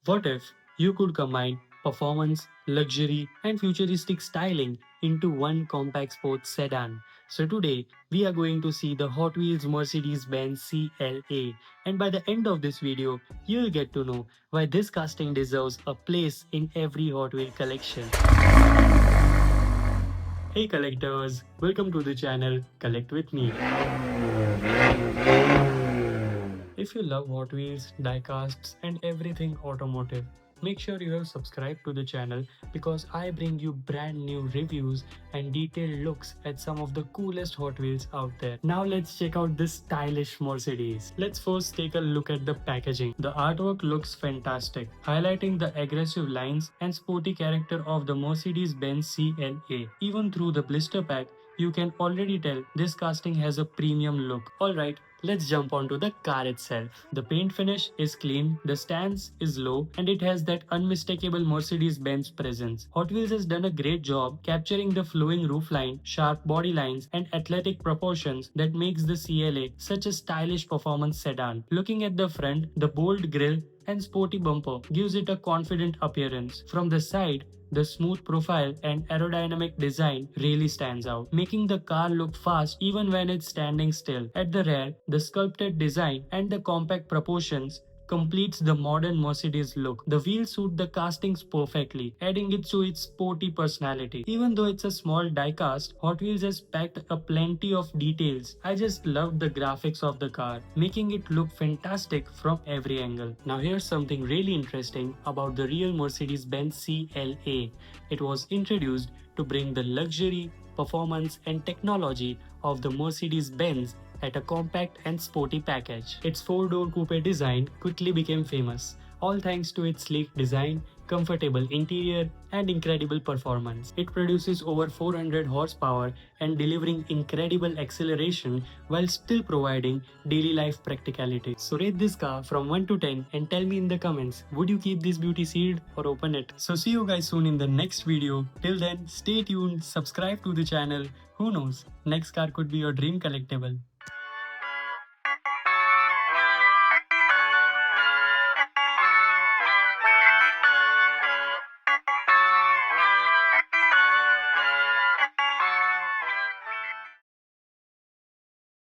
What if you could combine performance, luxury, and futuristic styling into one compact sports sedan? So today we are going to see the Hot Wheels Mercedes-Benz CLA, and by the end of this video you'll get to know why this casting deserves a place in every Hot Wheel collection. Hey collectors, welcome to the channel Collect with me. If you love Hot Wheels, diecasts, and everything automotive, make sure you have subscribed to the channel because I bring you brand new reviews and detailed looks at some of the coolest Hot Wheels out there. Now let's check out this stylish Mercedes. Let's first take a look at the packaging. The artwork looks fantastic, highlighting the aggressive lines and sporty character of the Mercedes-Benz CLA. Even through the blister pack, you can already tell this casting has a premium look. Alright, let's jump onto the car itself. The paint finish is clean, the stance is low, and it has that unmistakable Mercedes-Benz presence. Hot Wheels has done a great job capturing the flowing roofline, sharp body lines, and athletic proportions that makes the CLA such a stylish performance sedan. Looking at the front, the bold grille and sporty bumper gives it a confident appearance. From the side, the smooth profile and aerodynamic design really stands out, making the car look fast even when it's standing still. At the rear, the sculpted design and the compact proportions completes the modern Mercedes look. The wheels suit the castings perfectly, adding it to its sporty personality. Even though it's a small diecast, Hot Wheels has packed a plenty of details. I just love the graphics of the car, making it look fantastic from every angle. Now here's something really interesting about the real Mercedes-Benz CLA. It was introduced to bring the luxury, performance and technology of the Mercedes-Benz at a compact and sporty package. Its four-door coupe design quickly became famous, all thanks to its sleek design, comfortable interior, and incredible performance. It produces over 400 horsepower and delivering incredible acceleration while still providing daily life practicality. So rate this car from 1 to 10 and tell me in the comments, would you keep this beauty sealed or open it? So see you guys soon in the next video. Till then, stay tuned, subscribe to the channel. Who knows, next car could be your dream collectible.